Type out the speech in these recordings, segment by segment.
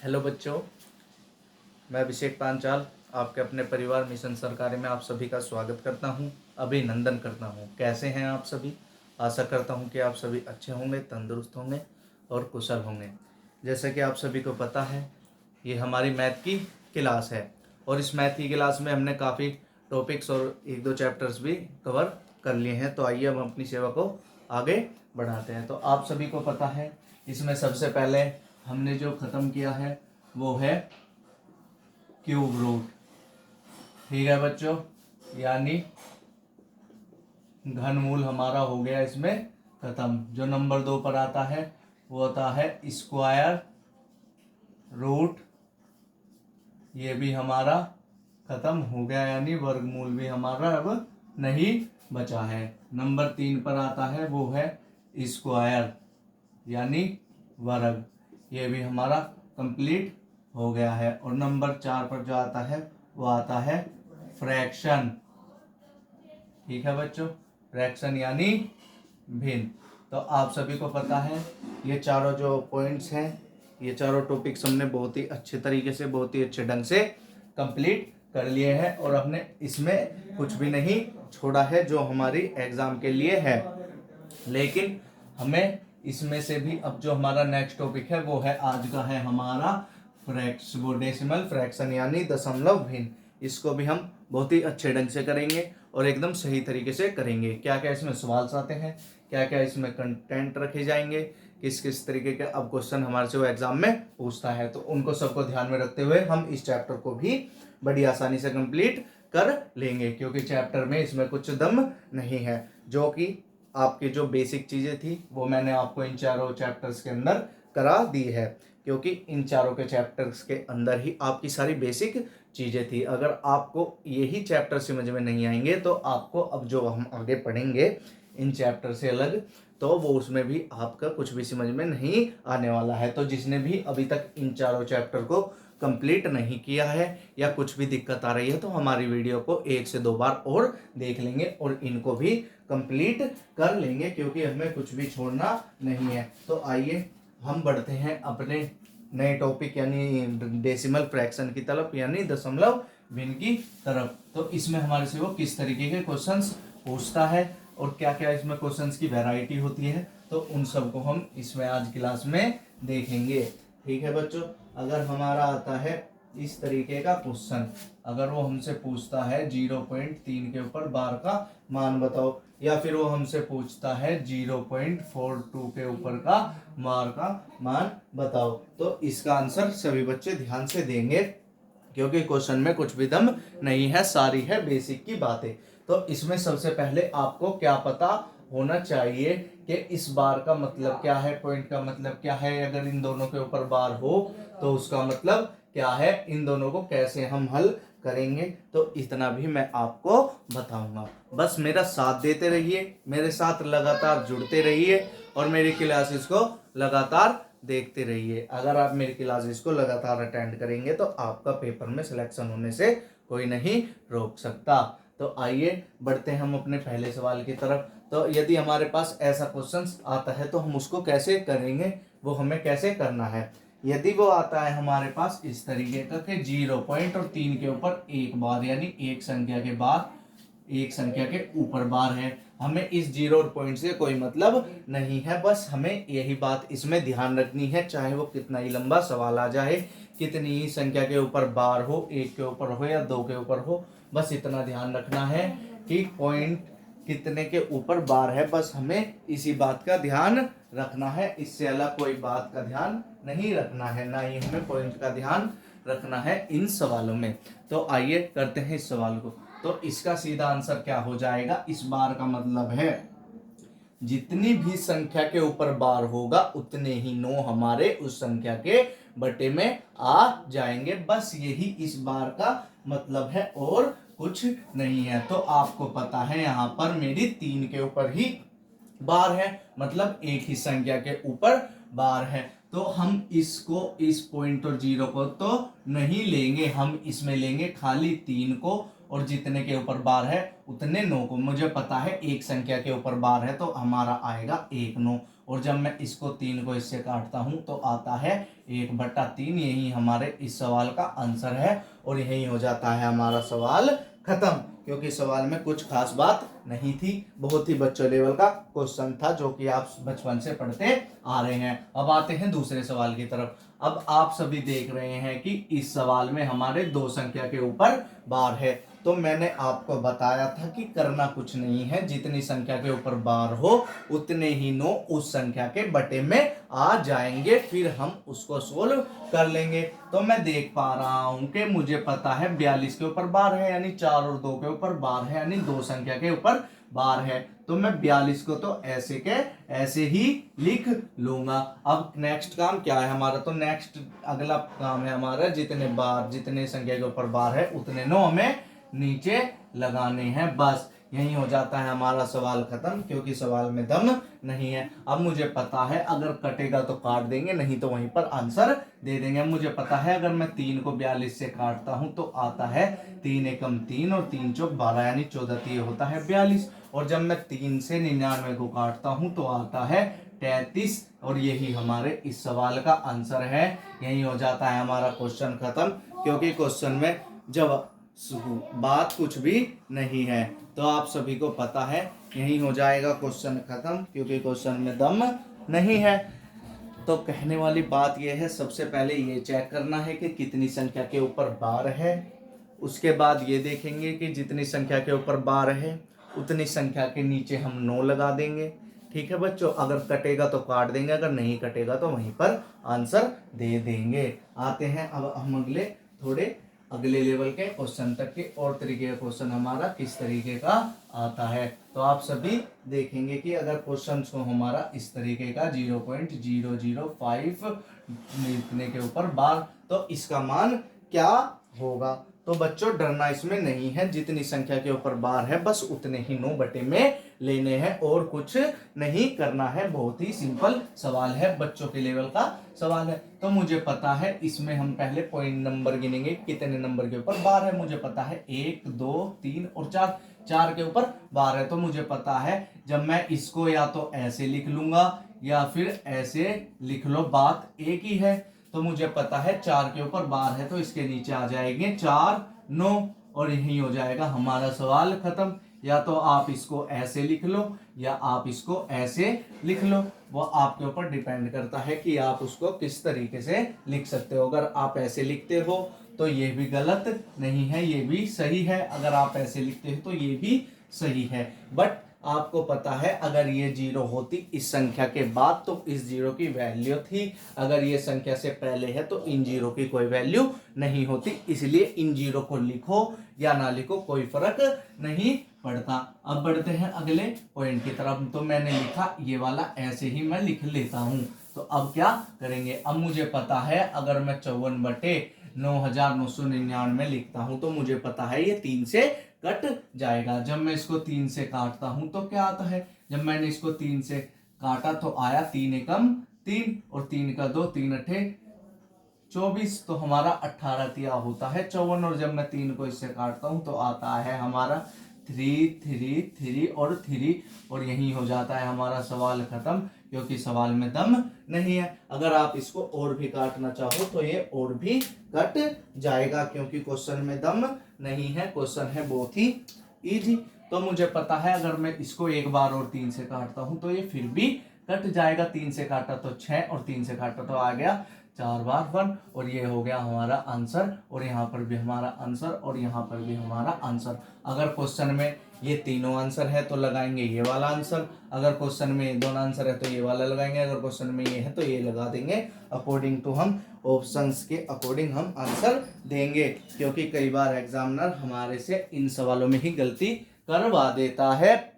Hello बच्चों, मैं अभिषेक पांचाल आपके अपने परिवार मिशन सरकारी में आप सभी का स्वागत करता हूं, अभिनंदन करता हूं। कैसे हैं आप सभी? आशा करता हूं कि आप सभी अच्छे होंगे, तंदुरुस्त होंगे और कुशल होंगे। जैसे कि आप सभी को पता है, ये हमारी मैथ की क्लास है और इस मैथ की क्लास में हमने काफ़ी टॉपिक्स और एक दो चैप्टर्स भी कवर कर लिए हैं। तो आइए हम अपनी सेवा को आगे बढ़ाते हैं। तो आप सभी को पता है, इसमें सबसे पहले हमने जो ख़त्म किया है वो है क्यूब रूट। ठीक है बच्चों, यानी घनमूल हमारा हो गया इसमें खत्म। जो नंबर 2 पर आता है वो होता है स्क्वायर रूट, ये भी हमारा खत्म हो गया, यानी वर्गमूल भी हमारा अब नहीं बचा है। नंबर 3 पर आता है वो है स्क्वायर यानी वर्ग, ये भी हमारा कंप्लीट हो गया है। और नंबर 4 पर जो आता है वो आता है फ्रैक्शन। ठीक है बच्चों, फ्रैक्शन यानी भिन्न। तो आप सभी को पता है ये चारों जो पॉइंट्स हैं, ये चारों टॉपिक्स हमने बहुत ही अच्छे तरीके से, बहुत ही अच्छे ढंग से कंप्लीट कर लिए हैं और हमने इसमें कुछ भी नहीं छोड़ा है जो हमारी एग्जाम के लिए है। लेकिन हमें इसमें से भी अब जो हमारा नेक्स्ट टॉपिक है वो है आज का है हमारा डेसिमल फ्रैक्शन यानी दशमलव भिन्न। इसको भी हम बहुत ही अच्छे ढंग से करेंगे और एकदम सही तरीके से करेंगे। क्या क्या इसमें सवाल आते हैं, क्या क्या इसमें कंटेंट रखे जाएंगे, किस किस तरीके के अब क्वेश्चन हमारे से वो एग्जाम में पूछता है, तो उनको सबको ध्यान में रखते हुए हम इस चैप्टर को भी बड़ी आसानी से कंप्लीट कर लेंगे। क्योंकि चैप्टर में इसमें कुछ दम नहीं है, जो कि आपकी जो बेसिक चीज़ें थी वो मैंने आपको इन चारों चैप्टर्स के अंदर करा दी है। क्योंकि इन चारों के चैप्टर्स के अंदर ही आपकी सारी बेसिक चीज़ें थी। अगर आपको यही चैप्टर समझ में नहीं आएंगे तो आपको अब जो हम आगे पढ़ेंगे इन चैप्टर से अलग, तो वो उसमें भी आपका कुछ भी समझ में नहीं आने वाला है। तो जिसने भी अभी तक इन चारों चैप्टर को कंप्लीट नहीं किया है या कुछ भी दिक्कत आ रही है तो हमारी वीडियो को 1 से 2 बार और देख लेंगे और इनको भी कंप्लीट कर लेंगे, क्योंकि हमें कुछ भी छोड़ना नहीं है। तो आइए हम बढ़ते हैं अपने नए टॉपिक यानी डेसिमल फ्रैक्शन की तरफ, यानी दशमलव भिन्न की तरफ। तो इसमें हमारे से वो किस तरीके के क्वेश्चंस पूछता है और क्या क्या इसमें क्वेश्चंस की वैरायटी होती है, तो उन सब को हम इसमें आज क्लास में देखेंगे। ठीक है बच्चों, अगर हमारा आता है इस तरीके का क्वेश्चन, अगर वो हमसे पूछता है 0.3 के ऊपर बार का मान बताओ, या फिर वो हमसे पूछता है 0.42 के ऊपर का बार का मान बताओ, तो इसका आंसर सभी बच्चे ध्यान से देंगे, क्योंकि क्वेश्चन में कुछ भी दम नहीं है, सारी है बेसिक की बातें। तो इसमें सबसे पहले आपको क्या पता होना चाहिए कि इस बार का मतलब क्या है, पॉइंट का मतलब क्या है, अगर इन दोनों के ऊपर बार हो तो उसका मतलब क्या है, इन दोनों को कैसे हम हल करेंगे, तो इतना भी मैं आपको बताऊंगा। बस मेरा साथ देते रहिए, मेरे साथ लगातार जुड़ते रहिए और मेरी क्लासेस को लगातार देखते रहिए। अगर आप मेरी क्लासेस को लगातार अटेंड करेंगे तो आपका पेपर में सिलेक्शन होने से कोई नहीं रोक सकता। तो आइए बढ़ते हैं हम अपने पहले सवाल की तरफ। तो यदि हमारे पास ऐसा क्वेश्चन आता है तो हम उसको कैसे करेंगे, वो हमें कैसे करना है। यदि वो आता है हमारे पास इस तरीके का कि 0.3 के ऊपर एक बार, यानी एक संख्या के बाद एक संख्या के ऊपर बार है, हमें इस 0 और पॉइंट से कोई मतलब नहीं है। बस हमें यही बात इसमें ध्यान रखनी है, चाहे वो कितना ही लंबा सवाल आ जाए, कितनी ही संख्या के ऊपर बार हो, एक के ऊपर हो या दो के ऊपर हो, बस इतना ध्यान रखना है कि पॉइंट कितने के ऊपर बार है, बस हमें इसी बात का ध्यान रखना है। इससे अलग कोई बात का ध्यान नहीं रखना है, ना ही हमें पॉइंट का ध्यान रखना है इन सवालों में। तो आइए करते हैं इस सवाल को। तो इसका सीधा आंसर क्या हो जाएगा, इस बार का मतलब है जितनी भी संख्या के ऊपर बार होगा उतने ही 9 हमारे उस संख्या के बटे में आ जाएंगे। बस यही इस बार का मतलब है और कुछ नहीं है। तो आपको पता है यहाँ पर मेरी 3 के ऊपर ही बार है, मतलब एक ही संख्या के ऊपर बार है। तो हम इसको, इस पॉइंट और 0 को तो नहीं लेंगे, हम इसमें लेंगे खाली 3 को और जितने के ऊपर बार है उतने 9 को। मुझे पता है एक संख्या के ऊपर बार है तो हमारा आएगा 1 9, और जब मैं इसको 3 को इससे काटता हूं तो आता है 1/3। यही हमारे इस सवाल का आंसर है और यही हो जाता है हमारा सवाल खत्म, क्योंकि सवाल में कुछ खास बात नहीं थी। बहुत ही बच्चों लेवल का क्वेश्चन था जो कि आप बचपन से पढ़ते आ रहे हैं। अब आते हैं दूसरे सवाल की तरफ। अब आप सभी देख रहे हैं कि इस सवाल में हमारे 2 संख्या के ऊपर बार है, तो मैंने आपको बताया था कि करना कुछ नहीं है, जितनी संख्या के ऊपर बार हो उतने ही 9 उस संख्या के बटे में आ जाएंगे, फिर हम उसको सोल्व कर लेंगे। तो मैं देख पा रहा हूं कि मुझे पता है 42 के ऊपर बार है, यानी 4 और 2 के ऊपर बार है, यानी 2 संख्या के ऊपर बार है। तो मैं 42 को तो ऐसे के ऐसे ही लिख लूंगा। अब नेक्स्ट काम क्या है हमारा, तो नेक्स्ट अगला काम है हमारा जितने संख्या के ऊपर बार है उतने 9 हमें नीचे लगाने हैं। बस यही हो जाता है हमारा सवाल खत्म, क्योंकि सवाल में दम नहीं है। अब मुझे पता है अगर कटेगा तो काट देंगे, नहीं तो वहीं पर आंसर दे देंगे। मुझे पता है अगर मैं 3 को 42 से काटता हूं तो आता है 3 एकम 3 और 3 चौक 12, यानी 14 होता है 42। और जब मैं 3 से 99 को काटता हूं तो आता है 33, और यही हमारे इस सवाल का आंसर है। यही हो जाता है हमारा क्वेश्चन खत्म, क्योंकि क्वेश्चन में जब बात कुछ भी नहीं है। तो आप सभी को पता है यही हो जाएगा क्वेश्चन खत्म, क्योंकि क्वेश्चन में दम नहीं है। तो कहने वाली बात यह है, सबसे पहले ये चेक करना है कि कितनी संख्या के ऊपर बार है। उसके बाद ये देखेंगे कि जितनी संख्या के ऊपर बार है उतनी संख्या के नीचे हम 9 लगा देंगे। ठीक है बच्चों, अगर कटेगा तो काट देंगे, अगर नहीं कटेगा तो वहीं पर आंसर दे देंगे। आते हैं अब हम अगले लेवल के क्वेश्चन तक के, और तरीके का क्वेश्चन हमारा किस तरीके का आता है। तो आप सभी देखेंगे कि अगर क्वेश्चन को हमारा इस तरीके का 0.005 लिखने के ऊपर बार, तो इसका मान क्या होगा। तो बच्चों डरना इसमें नहीं है, जितनी संख्या के ऊपर बार है बस उतने ही 9 बटे में लेने हैं और कुछ नहीं करना है। बहुत ही सिंपल सवाल है, बच्चों के लेवल का सवाल है। तो मुझे पता है इसमें हम पहले पॉइंट नंबर गिनेंगे, कितने नंबर के ऊपर बार है। मुझे पता है 1 2 3 और 4 के ऊपर बार है। तो मुझे पता है जब मैं इसको या तो ऐसे लिख लूंगा या फिर ऐसे लिख लो, बात एक ही है। तो मुझे पता है 4 के ऊपर बार है, तो इसके नीचे आ जाएंगे 4 9, और यही हो जाएगा हमारा सवाल खत्म। या तो आप इसको ऐसे लिख लो या आप इसको ऐसे लिख लो, वो आपके ऊपर डिपेंड करता है कि आप उसको किस तरीके से लिख सकते हो। अगर आप ऐसे लिखते हो तो ये भी गलत नहीं है, ये भी सही है। अगर आप ऐसे लिखते हो तो ये भी सही है। बट आपको पता है अगर ये 0 होती इस संख्या के बाद तो इस 0 की वैल्यू थी, अगर ये संख्या से पहले है तो इन 0 की कोई वैल्यू नहीं होती। इसलिए इन 0 को लिखो या ना लिखो कोई फर्क नहीं पड़ता। अब बढ़ते हैं अगले पॉइंट की तरफ। तो मैंने लिखा ये वाला ऐसे ही मैं लिख लेता हूं। तो अब क्या करेंगे, अब मुझे पता है अगर मैं 54/9999 लिखता हूं तो मुझे पता है ये 3 से कट जाएगा। जब मैं इसको 3 से काटता हूं तो क्या आता है, जब मैंने इसको 3 से काटा तो आया 3 एकम 3 और 3 का 2 3 अठे 24, तो हमारा 18 तिया होता है 54। और जब मैं 3 को इससे काटता हूं तो आता है हमारा 3 3 3 और 3, और यही हो जाता है हमारा सवाल खत्म, क्योंकि सवाल में दम नहीं है। अगर आप इसको और भी काटना चाहो तो ये और भी कट जाएगा, क्योंकि क्वेश्चन में दम नहीं है, क्वेश्चन है बहुत ही इजी। तो मुझे पता है अगर मैं इसको एक बार और 3 से काटता हूं तो ये फिर भी कट जाएगा। 3 से काटा तो 6 और 3 से काटा तो आ गया 4 बार 1, और ये हो गया हमारा आंसर। और यहाँ पर भी हमारा आंसर और यहाँ पर भी हमारा आंसर। अगर क्वेश्चन में ये तीनों आंसर है तो लगाएंगे ये वाला आंसर, अगर क्वेश्चन में दोनों आंसर है तो ये वाला लगाएंगे, अगर क्वेश्चन में ये है तो ये लगा देंगे। अकॉर्डिंग टू हम ऑप्शंस के अकॉर्डिंग हम आंसर देंगे, क्योंकि कई बार एग्जामिनर हमारे से इन सवालों में ही गलती करवा देता है,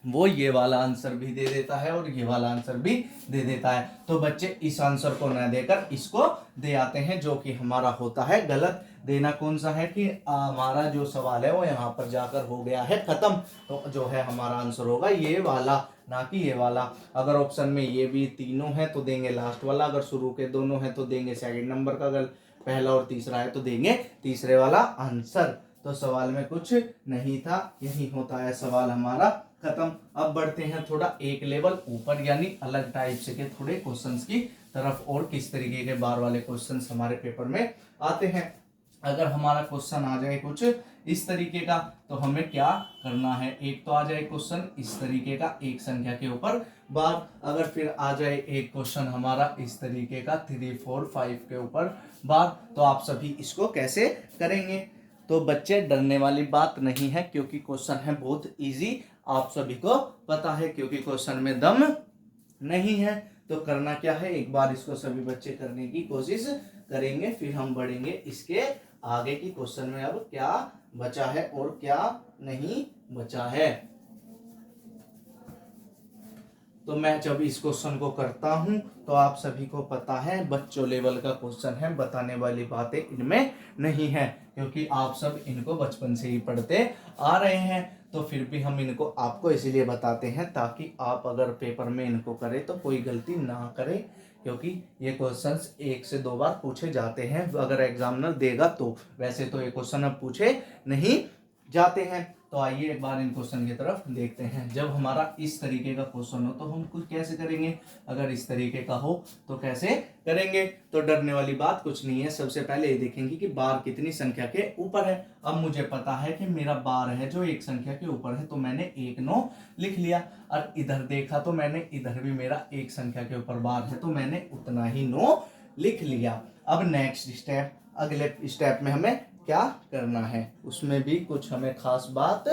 वो ये वाला आंसर भी दे देता है और ये वाला आंसर भी दे देता है। तो बच्चे इस आंसर को न देकर इसको दे आते हैं, जो कि हमारा होता है गलत। देना कौन सा है कि हमारा जो सवाल है वो यहाँ पर जाकर हो गया है खत्म। तो जो है हमारा आंसर होगा ये वाला, ना कि ये वाला। अगर ऑप्शन में ये भी तीनों है तो देंगे लास्ट वाला, अगर शुरू के दोनों है तो देंगे सेकंड नंबर का, अगर पहला और तीसरा है तो देंगे तीसरे वाला आंसर। तो सवाल में कुछ नहीं था, यही होता है सवाल हमारा खत्म। अब बढ़ते हैं थोड़ा एक लेवल ऊपर, यानी अलग टाइप से के थोड़े क्वेश्चंस की तरफ, और किस तरीके के बार वाले क्वेश्चंस हमारे पेपर में आते हैं। अगर हमारा क्वेश्चन आ जाए कुछ इस तरीके का, तो हमें क्या करना है, एक तो आ जाए क्वेश्चन इस तरीके का एक संख्या के ऊपर बार, अगर फिर आ जाए एक क्वेश्चन हमारा इस तरीके का 3, 4, 5 के ऊपर बार, तो आप सभी इसको कैसे करेंगे। तो बच्चे डरने वाली बात नहीं है, क्योंकि क्वेश्चन है बहुत इजी, आप सभी को पता है, क्योंकि क्वेश्चन में दम नहीं है। तो करना क्या है, एक बार इसको सभी बच्चे करने की कोशिश करेंगे, फिर हम बढ़ेंगे इसके आगे की क्वेश्चन में अब क्या बचा है और क्या नहीं बचा है। तो मैं जब इस क्वेश्चन को करता हूं तो आप सभी को पता है बच्चों लेवल का क्वेश्चन है, बताने वाली बातें इनमें नहीं है, क्योंकि आप सब इनको बचपन से ही पढ़ते आ रहे हैं। तो फिर भी हम इनको आपको इसीलिए बताते हैं ताकि आप अगर पेपर में इनको करें तो कोई गलती ना करें, क्योंकि ये क्वेश्चंस 1 से 2 बार पूछे जाते हैं अगर एग्जामिनर देगा तो, वैसे तो ये क्वेश्चन अब पूछे नहीं जाते हैं। तो आइए एक बार इन क्वेश्चन की तरफ देखते हैं। जब हमारा इस तरीके का क्वेश्चन हो तो हम कुछ कैसे करेंगे, अगर इस तरीके का हो तो कैसे करेंगे। तो डरने वाली बात कुछ नहीं है, सबसे पहले ये देखेंगे कि बार कितनी संख्या के ऊपर है। अब मुझे पता है कि मेरा बार है जो एक संख्या के ऊपर है, तो मैंने 1 9 लिख लिया, और इधर देखा तो मैंने इधर भी मेरा एक संख्या के ऊपर बार है, तो मैंने उतना ही 9 लिख लिया। अब नेक्स्ट स्टेप, अगले स्टेप में हमें क्या करना है, उसमें भी कुछ हमें खास बात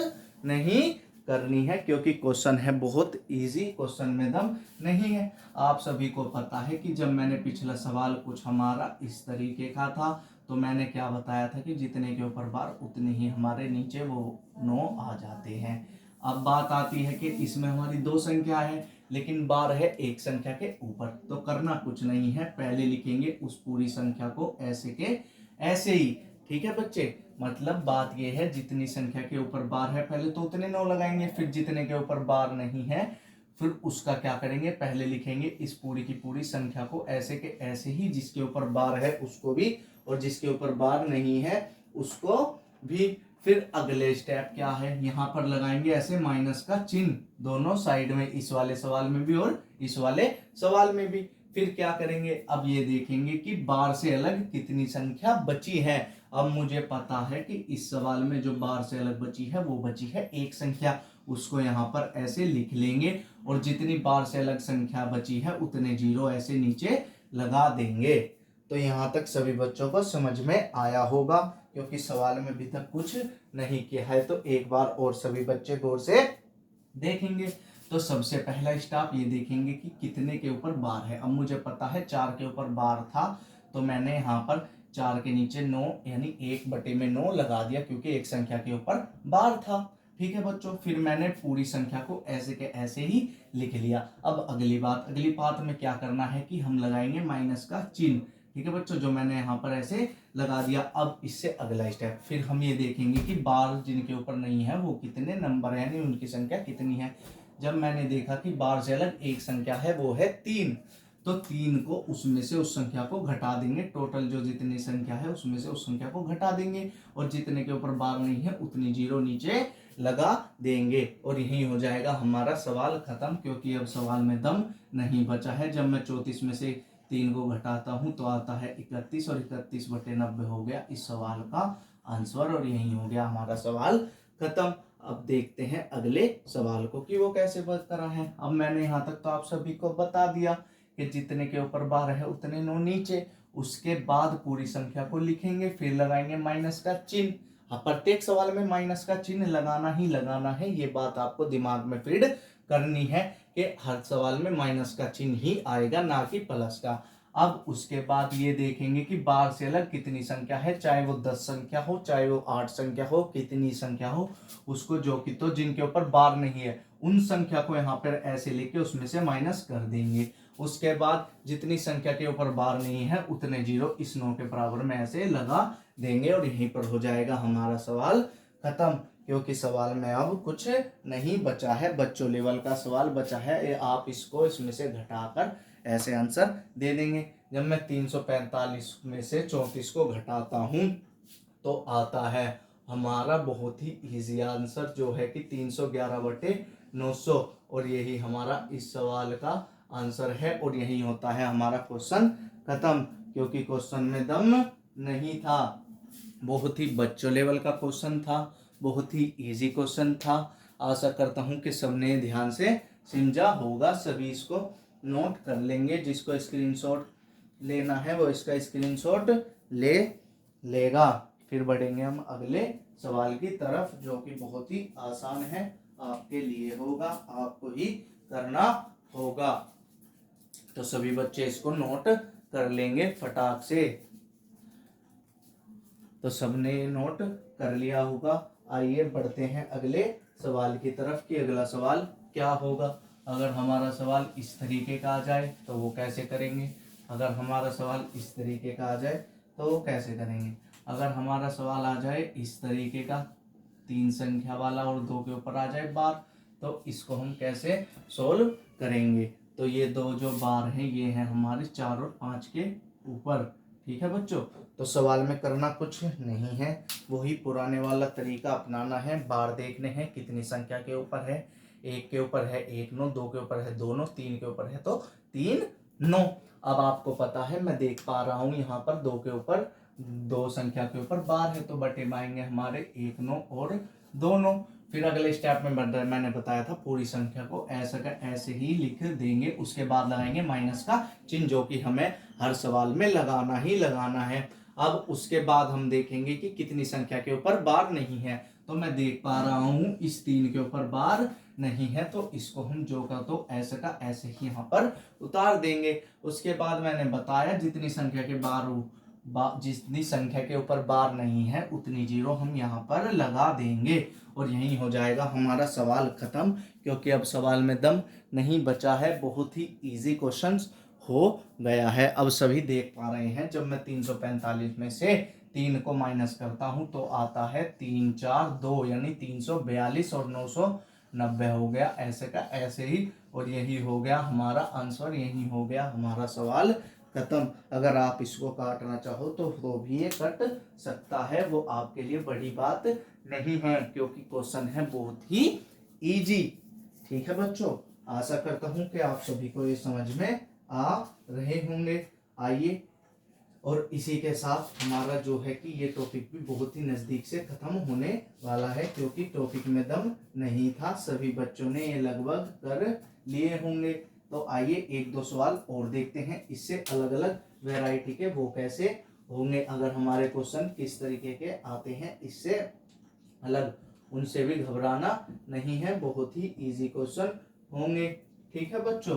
नहीं करनी है, क्योंकि क्वेश्चन है बहुत इजी, क्वेश्चन में दम नहीं है। आप सभी को पता है कि जब मैंने पिछला सवाल कुछ हमारा इस तरीके का था, तो मैंने क्या बताया था कि जितने के ऊपर बार उतने ही हमारे नीचे वो 9 आ जाते हैं। अब बात आती है कि इसमें हमारी 2 संख्या है, लेकिन बार है एक संख्या के ऊपर, तो करना कुछ नहीं है, पहले लिखेंगे उस पूरी संख्या को ऐसे के ऐसे ही। ठीक है बच्चे, मतलब बात यह है जितनी संख्या के ऊपर बार है पहले तो उतने 9 लगाएंगे, फिर जितने के ऊपर बार नहीं है फिर उसका क्या करेंगे, पहले लिखेंगे इस पूरी की पूरी संख्या को ऐसे के ऐसे ही, जिसके ऊपर बार है उसको भी और जिसके ऊपर बार नहीं है उसको भी। फिर अगले स्टेप क्या है, यहाँ पर लगाएंगे ऐसे माइनस का चिन्ह दोनों साइड में, इस वाले सवाल में भी और इस वाले सवाल में भी। फिर क्या करेंगे, अब ये देखेंगे कि बार से अलग कितनी संख्या बची है। अब मुझे पता है कि इस सवाल में जो बार से अलग बची है वो बची है एक संख्या, उसको यहाँ पर ऐसे लिख लेंगे, और जितनी बार से अलग संख्या बची है उतने 0 ऐसे नीचे लगा देंगे। तो यहाँ तक सभी बच्चों को समझ में आया होगा, क्योंकि सवाल में अभी तक कुछ नहीं किया है। तो एक बार और सभी बच्चे गौर से देखेंगे। तो सबसे पहला स्टेप ये देखेंगे कि कितने के ऊपर बार है। अब मुझे पता है 4 के ऊपर बार था, तो मैंने यहाँ पर 4 के नीचे 9 यानी 1/9 लगा दिया, क्योंकि एक संख्या के ऊपर बार था। ठीक है बच्चों, फिर मैंने पूरी संख्या को ऐसे के ऐसे ही लिख लिया। अब अगली बात में क्या करना है कि हम लगाएंगे माइनस का चिन्ह। ठीक है बच्चों, जो मैंने यहाँ पर ऐसे लगा दिया। अब इससे अगला स्टेप, फिर हम ये देखेंगे कि बार जिनके ऊपर नहीं है वो कितने नंबर है, यानी उनकी संख्या कितनी है। जब मैंने देखा कि बार से अलग एक संख्या है वो है 3, तो 3 को उसमें से उस संख्या को घटा देंगे, टोटल जो जितनी संख्या है उसमें से उस संख्या को घटा देंगे, और जितने के ऊपर बार नहीं है उतनी 0 नीचे लगा देंगे, और यही हो जाएगा हमारा सवाल खत्म, क्योंकि अब सवाल में दम नहीं बचा है। जब मैं 34 में से 3 को घटाता हूं तो आता है 31, और 31/90 हो गया इस सवाल का आंसर, और यही हो गया हमारा सवाल खत्म। अब देखते हैं अगले सवाल को कि वो कैसे करा है। अब मैंने यहाँ तक तो आप सभी को बता दिया कि जितने के ऊपर बार है उतने 9 नीचे, उसके बाद पूरी संख्या को लिखेंगे, फिर लगाएंगे माइनस का चिन्ह। हाँ, प्रत्येक सवाल में माइनस का चिन्ह लगाना ही लगाना है, ये बात आपको दिमाग में फीड करनी है कि हर सवाल में माइनस का चिन्ह ही आएगा, ना कि प्लस का। अब उसके बाद ये देखेंगे कि बार से अलग कितनी संख्या है, चाहे वो 10 संख्या हो चाहे वो 8 संख्या हो, कितनी संख्या हो उसको जो कि तो जिनके ऊपर बार नहीं है उन संख्या को यहाँ पर ऐसे लेके उसमें से माइनस कर देंगे। उसके बाद जितनी संख्या के ऊपर बार नहीं है उतने 0 इस 9 के बराबर में ऐसे लगा देंगे, और यहीं पर हो जाएगा हमारा सवाल खत्म, क्योंकि सवाल में अब कुछ नहीं बचा है, बच्चों लेवल का सवाल बचा है। आप इसको इसमें से घटाकर ऐसे आंसर दे देंगे। जब मैं 345 में से 34 को घटाता हूं तो आता है हमारा बहुत ही इजी आंसर जो है कि 311/900, और यही हमारा इस सवाल का आंसर है, और यही होता है हमारा क्वेश्चन खत्म, क्योंकि क्वेश्चन में दम नहीं था। बहुत ही बच्चों लेवल का क्वेश्चन था, बहुत ही इजी क्वेश्चन था। आशा करता हूँ कि सबने ध्यान से समझा होगा, सभी इसको नोट कर लेंगे। जिसको स्क्रीनशॉट लेना है वो इसका स्क्रीनशॉट ले लेगा। फिर बढ़ेंगे हम अगले सवाल की तरफ, जो कि बहुत ही आसान है, आपके लिए होगा, आपको ही करना होगा। तो सभी बच्चे इसको नोट कर लेंगे फटाक से। तो सबने नोट कर लिया होगा। आइए बढ़ते हैं अगले सवाल की तरफ कि अगला सवाल क्या होगा। अगर हमारा सवाल इस तरीके का आ जाए तो वो कैसे करेंगे। अगर हमारा सवाल इस तरीके का आ जाए तो वो कैसे करेंगे। अगर हमारा सवाल आ जाए इस तरीके का, 3 संख्या वाला और 2 के ऊपर आ जाए बार, तो इसको हम कैसे सोल्व करेंगे। तो ये दो जो बार हैं ये हैं हमारे 4 और 5 के ऊपर। ठीक है बच्चों, तो सवाल में करना कुछ नहीं है, वही पुराने वाला तरीका अपनाना है। बार देखने हैं कितनी संख्या के ऊपर है। 1 के ऊपर है 1 9, 2 के ऊपर है 2 9, 3 के ऊपर है तो 3 9। अब आपको पता है, मैं देख पा रहा हूँ यहाँ पर 2 के ऊपर, 2 संख्या के ऊपर बार है, तो बटे आएंगे हमारे 1 9 और 2 9। फिर अगले स्टेप में मैंने बताया था पूरी संख्या को ऐसा का ऐसे ही लिख देंगे, उसके बाद लगाएंगे माइनस का चिन्ह, जो कि हमें हर सवाल में लगाना ही लगाना है। अब उसके बाद हम देखेंगे कि कितनी संख्या के ऊपर बार नहीं है। तो मैं देख पा रहा हूं इस 3 के ऊपर बार नहीं है, तो इसको हम जो का तो ऐसे का ऐसे ही यहाँ पर उतार देंगे। उसके बाद मैंने बताया जितनी संख्या के जितनी संख्या के ऊपर बार नहीं है उतनी जीरो हम यहाँ पर लगा देंगे, और यही हो जाएगा हमारा सवाल खत्म, क्योंकि अब सवाल में दम नहीं बचा है। बहुत ही इजी क्वेश्चंस हो गया है। अब सभी देख पा रहे हैं, जब मैं 345 में से 3 को माइनस करता हूं तो आता है 3 4 2, यानी 342, और 990 हो गया ऐसे का ऐसे ही, और यही हो गया हमारा आंसर, यही हो गया हमारा सवाल खत्म। अगर आप इसको काटना चाहो तो वो भी ये कट सकता है, वो आपके लिए बड़ी बात नहीं है, क्योंकि क्वेश्चन है बहुत ही इजी। ठीक है बच्चों, आशा करता हूं कि आप सभी को ये समझ में आ रहे होंगे। आइए, और इसी के साथ हमारा जो है कि ये टॉपिक भी बहुत ही नज़दीक से ख़त्म होने वाला है, क्योंकि टॉपिक में दम नहीं था। सभी बच्चों ने ये लगभग कर लिए होंगे। तो आइए 1-2 सवाल और देखते हैं, इससे अलग अलग वैरायटी के वो कैसे होंगे। अगर हमारे क्वेश्चन किस तरीके के आते हैं इससे अलग, उनसे भी घबराना नहीं है, बहुत ही इजी क्वेश्चन होंगे। ठीक है बच्चों,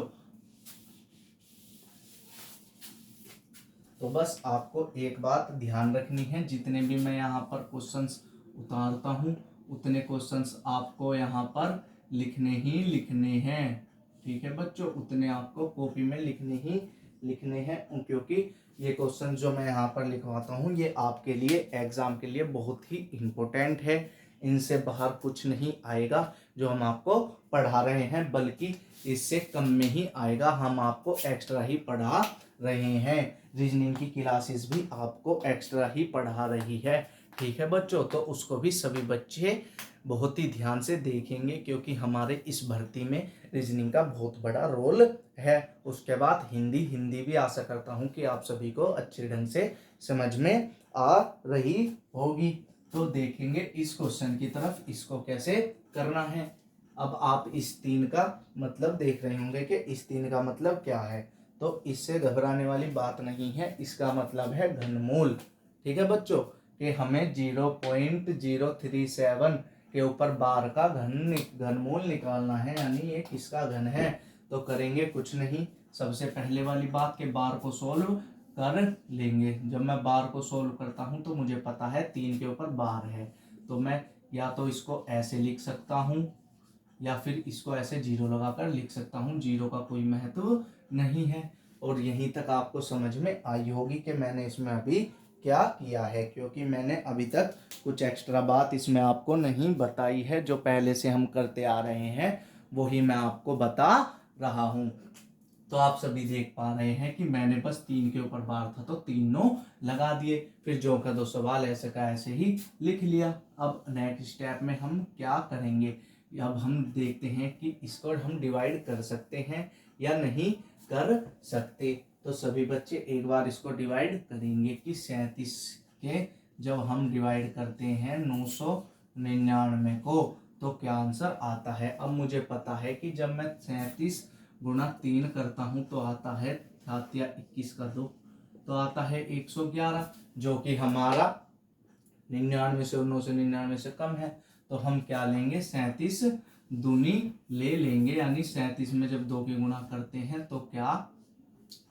तो बस आपको एक बात ध्यान रखनी है, जितने भी मैं यहाँ पर क्वेश्चंस उतारता हूँ उतने क्वेश्चंस आपको यहाँ पर लिखने ही लिखने हैं। ठीक है बच्चों, उतने आपको कॉपी में लिखने हैं, क्योंकि ये क्वेश्चन जो मैं यहाँ पर लिखवाता हूँ ये आपके लिए एग्जाम के लिए बहुत ही इम्पोर्टेंट है। इनसे बाहर कुछ नहीं आएगा जो हम आपको पढ़ा रहे हैं, बल्कि इससे कम में ही आएगा। हम आपको एक्स्ट्रा ही पढ़ा रहे हैं, रीजनिंग की क्लासेस भी आपको एक्स्ट्रा ही पढ़ा रही है। ठीक है बच्चों, तो उसको भी सभी बच्चे बहुत ही ध्यान से देखेंगे, क्योंकि हमारे इस भर्ती में रीजनिंग का बहुत बड़ा रोल है। उसके बाद हिंदी भी आशा करता हूँ कि आप सभी को अच्छे ढंग से समझ में आ रही होगी। तो देखेंगे इस क्वेश्चन की तरफ, इसको कैसे करना है। अब आप इस 3 का मतलब देख रहे होंगे कि इस 3 का मतलब क्या है, तो इससे घबराने वाली बात नहीं है। इसका मतलब है घनमूल। ठीक है बच्चों, कि हमें 0.037 के ऊपर बार का घनमूल निकालना है, यानी ये किसका घन है। तो करेंगे कुछ नहीं, सबसे पहले वाली बात के बार को सोल्व कर लेंगे। जब मैं बार को सोल्व करता हूं तो मुझे पता है 3 के ऊपर बार है, तो मैं या तो इसको ऐसे लिख सकता हूं या फिर इसको ऐसे 0 लगाकर लिख सकता हूँ। 0 का कोई महत्व नहीं है। और यहीं तक आपको समझ में आई होगी कि मैंने इसमें अभी क्या किया है, क्योंकि मैंने अभी तक कुछ एक्स्ट्रा बात इसमें आपको नहीं बताई है। जो पहले से हम करते आ रहे हैं वही मैं आपको बता रहा हूँ। तो आप सभी देख पा रहे हैं कि मैंने बस 3 के ऊपर बार था तो 3 9 लगा दिए, फिर जो का दो सवाल ऐसे का ऐसे ही लिख लिया। अब नेक्स्ट स्टेप में हम क्या करेंगे, अब हम देखते हैं कि इसको हम डिवाइड कर सकते हैं या नहीं कर सकते। तो सभी बच्चे एक बार इसको डिवाइड करेंगे कि 37 के जब हम डिवाइड करते हैं 999 को तो क्या आंसर आता है। अब मुझे पता है कि जब मैं 37 गुणा 3 करता हूं तो आता है 7 या 21 का 2 तो आता है 111, जो कि हमारा 99 से और 999 से कम है। तो हम क्या लेंगे, 37 दूनी ले लेंगे, यानी 37 में जब 2 की गुणा करते हैं तो क्या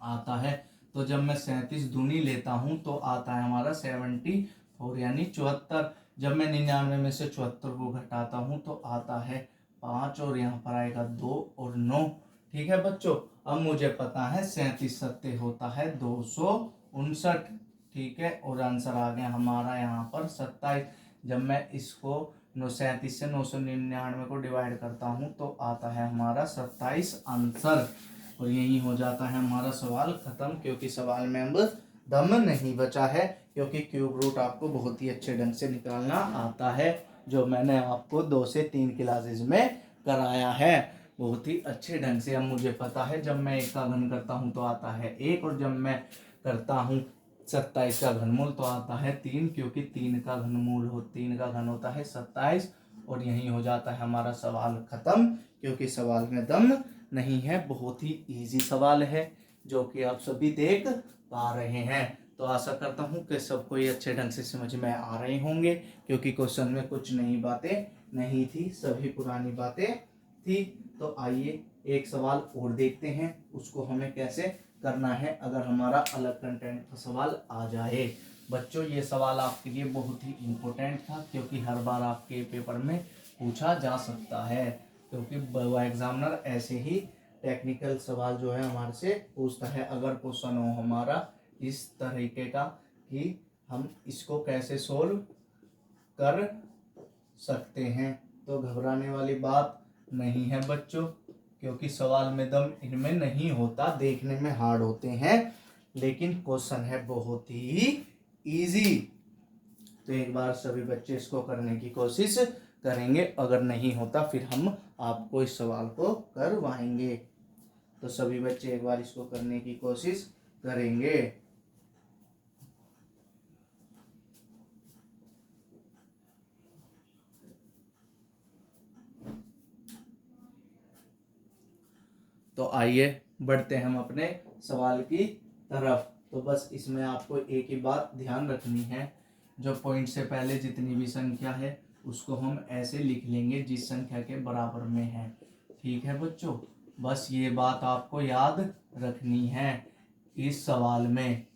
आता है। तो जब मैं 37 दूनी लेता हूं तो आता है हमारा 74 यानी 74। जब मैं 99 में से 74 को घटाता हूं तो आता है 5 और यहाँ पर आएगा 2 और 9। ठीक है बच्चों, अब मुझे पता है 37 सत्ते होता है 259। ठीक है, और आंसर आ गया हमारा यहाँ पर 27। जब मैं इसको 37 से 999 को डिवाइड करता हूँ तो आता है हमारा 27 आंसर। और यही हो जाता है हमारा सवाल खत्म, क्योंकि सवाल में अब दम नहीं बचा है, क्योंकि क्यूब रूट आपको बहुत ही अच्छे ढंग से निकालना आता है, जो मैंने आपको 2 से 3 क्लासेस में कराया है बहुत ही अच्छे ढंग से। अब मुझे पता है जब मैं 1 का घन करता हूँ तो आता है 1, और जब मैं करता हूँ 27 का घनमूल तो आता है 3, क्योंकि 3 का घन होता है 27। और यही हो जाता है हमारा सवाल खत्म, क्योंकि सवाल में दम नहीं है। बहुत ही इजी सवाल है जो कि आप सभी देख पा रहे हैं। तो आशा करता हूँ कि सबको ये अच्छे ढंग से समझ में आ रहे होंगे, क्योंकि क्वेश्चन में कुछ नई बातें नहीं थी, सभी पुरानी बातें थी। तो आइए एक सवाल और देखते हैं, उसको हमें कैसे करना है अगर हमारा अलग कंटेंट का सवाल आ जाए। बच्चों, ये सवाल आपके लिए बहुत ही इम्पोर्टेंट था, क्योंकि हर बार आपके पेपर में पूछा जा सकता है, क्योंकि एग्जामिनर ऐसे ही टेक्निकल सवाल जो है हमारे से पूछता है। अगर क्वेश्चन हो हमारा इस तरीके का कि हम इसको कैसे सोल्व कर सकते हैं, तो घबराने वाली बात नहीं है बच्चों, क्योंकि सवाल में दम इनमें नहीं होता, देखने में हार्ड होते हैं, लेकिन क्वेश्चन है बहुत ही इजी। तो एक बार सभी बच्चे इसको करने की कोशिश करेंगे, अगर नहीं होता फिर हम आपको इस सवाल को करवाएंगे। तो सभी बच्चे एक बार इसको करने की कोशिश करेंगे। तो आइए बढ़ते हैं हम अपने सवाल की तरफ। तो बस इसमें आपको एक ही बात ध्यान रखनी है, जो पॉइंट से पहले जितनी भी संख्या है उसको हम ऐसे लिख लेंगे जिस संख्या के बराबर में है। ठीक है बच्चों, बस ये बात आपको याद रखनी है इस सवाल में।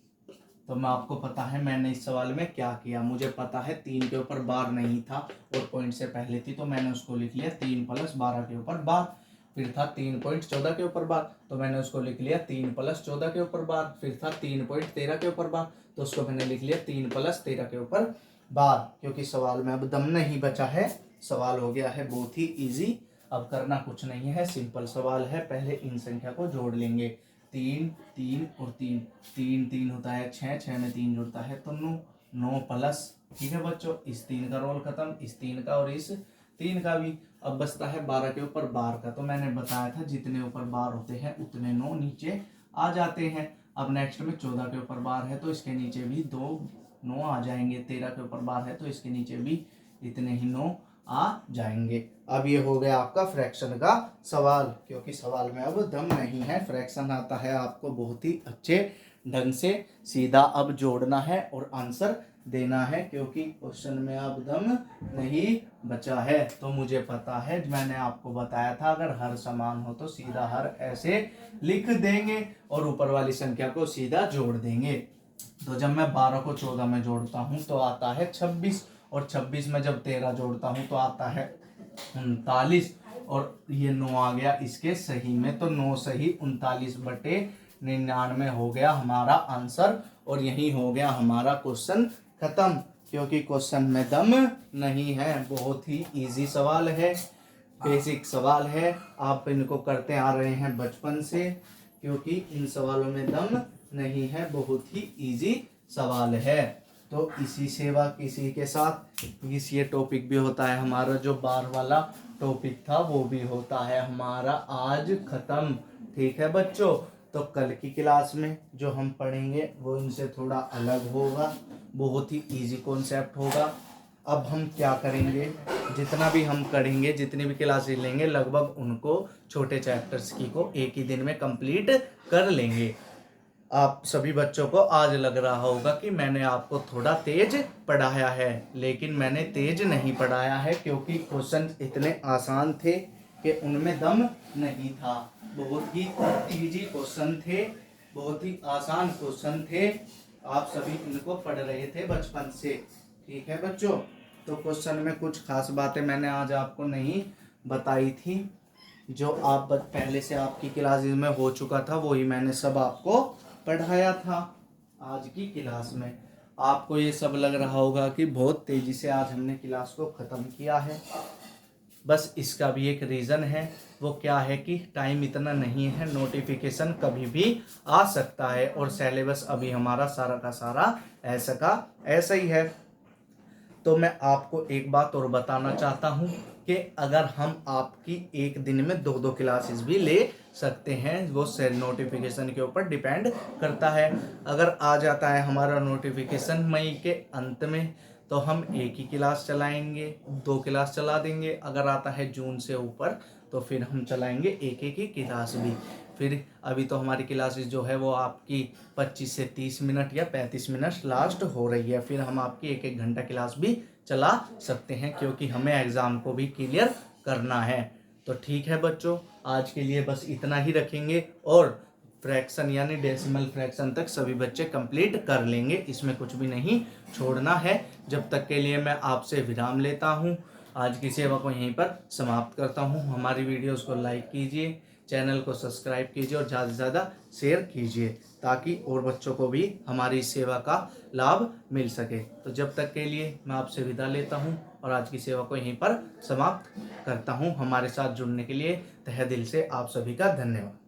तो मैं आपको पता है मैंने इस सवाल में क्या किया, मुझे पता है 3 के ऊपर बार नहीं था और पॉइंट से पहले थी, तो मैंने उसको लिख लिया 3 + 12 के ऊपर बार। फिर था 3.14 के ऊपर बार, तो मैंने उसको लिख लिया 3 + 14 के ऊपर बार। फिर था 3.13 के ऊपर बार, तो उसको मैंने लिख लिया 3 + 13 के ऊपर बार। क्योंकि सवाल में अब दम नहीं बचा है, सवाल हो गया है बहुत ही इजी। अब करना कुछ नहीं है, सिंपल सवाल है। पहले इन संख्या को जोड़ लेंगे, 3 3 और 3, 3 3 होता है 6, 6 में 3 जुड़ता है तो 9, 9 प्लस। ठीक है बच्चों, इस 3 का रोल खत्म, इस 3 का और इस 3 का भी। अब बचता है 12 के ऊपर बार का, तो मैंने बताया था जितने ऊपर बार होते हैं उतने 9 नीचे आ जाते हैं। अब नेक्स्ट में 14 के ऊपर बार है तो इसके नीचे भी 2 9 आ जाएंगे। 13 के ऊपर बार है तो इसके नीचे भी इतने ही 9 आ जाएंगे। अब ये हो गया आपका फ्रैक्शन का सवाल, क्योंकि सवाल में अब दम नहीं है, फ्रैक्शन आता है आपको बहुत ही अच्छे ढंग से सीधा अब जोड़ना है और आंसर देना है, क्योंकि क्वेश्चन में अब दम नहीं बचा है। तो मुझे पता है, मैंने आपको बताया था अगर हर समान हो तो सीधा हर ऐसे लिख देंगे और ऊपर वाली संख्या को सीधा जोड़ देंगे। तो जब मैं 12 को 14 में जोड़ता हूँ तो आता है 26, और 26 में जब 13 जोड़ता हूँ तो आता है 39, और ये 9 आ गया इसके सही में, तो 9 सही 39/99 हो गया हमारा आंसर। और यही हो गया हमारा क्वेश्चन खत्म, क्योंकि क्वेश्चन में दम नहीं है। बहुत ही इजी सवाल है, बेसिक सवाल है, आप इनको करते आ रहे हैं बचपन से, क्योंकि इन सवालों में दम नहीं है, बहुत ही इजी सवाल है। तो इसी सेवा किसी के साथ ये टॉपिक भी होता है हमारा, जो बार वाला टॉपिक था वो भी होता है हमारा आज खत्म। ठीक है बच्चों, तो कल की क्लास में जो हम पढ़ेंगे वो इनसे थोड़ा अलग होगा, बहुत ही इजी कॉन्सेप्ट होगा। अब हम क्या करेंगे, जितना भी हम करेंगे, जितनी भी क्लासेस लेंगे, लगभग उनको छोटे चैप्टर्स की को एक ही दिन में कंप्लीट कर लेंगे। आप सभी बच्चों को आज लग रहा होगा कि मैंने आपको थोड़ा तेज पढ़ाया है, लेकिन मैंने तेज नहीं पढ़ाया है, क्योंकि क्वेश्चन इतने आसान थे कि उनमें दम नहीं था। बहुत ही इजी क्वेश्चन थे, बहुत ही आसान क्वेश्चन थे, आप सभी इनको पढ़ रहे थे बचपन से। ठीक है बच्चों, तो क्वेश्चन में कुछ खास बातें मैंने आज आपको नहीं बताई थी, जो आप पहले से आपकी क्लासेस में हो चुका था वही मैंने सब आपको पढ़ाया था आज की क्लास में। आपको ये सब लग रहा होगा कि बहुत तेजी से आज हमने क्लास को ख़त्म किया है। बस इसका भी एक रीज़न है, वो क्या है कि टाइम इतना नहीं है, नोटिफिकेशन कभी भी आ सकता है, और सिलेबस अभी हमारा सारा का सारा ऐसा का ऐसा ही है। तो मैं आपको एक बात और बताना चाहता हूँ कि अगर हम आपकी एक दिन में 2-2 क्लासेस भी ले सकते हैं, वो सेल नोटिफिकेशन के ऊपर डिपेंड करता है। अगर आ जाता है हमारा नोटिफिकेशन मई के अंत में, तो हम एक ही क्लास चलाएंगे, 2 क्लास चला देंगे। अगर आता है जून से ऊपर, तो फिर हम चलाएंगे एक एक ही क्लास भी। फिर अभी तो हमारी क्लासेस जो है वो आपकी 25 से 30 मिनट या 35 मिनट लास्ट हो रही है, फिर हम आपकी 1-1 घंटा क्लास भी चला सकते हैं, क्योंकि हमें एग्ज़ाम को भी क्लियर करना है। तो ठीक है बच्चों, आज के लिए बस इतना ही रखेंगे, और फ्रैक्शन यानी डेसिमल फ्रैक्शन तक सभी बच्चे कंप्लीट कर लेंगे, इसमें कुछ भी नहीं छोड़ना है। जब तक के लिए मैं आपसे विराम लेता हूँ, आज की सेवा को यहीं पर समाप्त करता हूँ। हमारी वीडियोस को लाइक कीजिए, चैनल को सब्सक्राइब कीजिए और ज़्यादा से ज़्यादा शेयर कीजिए, ताकि और बच्चों को भी हमारी सेवा का लाभ मिल सके। तो जब तक के लिए मैं आपसे विदा लेता हूँ और आज की सेवा को यहीं पर समाप्त करता हूँ। हमारे साथ जुड़ने के लिए तहे दिल से आप सभी का धन्यवाद।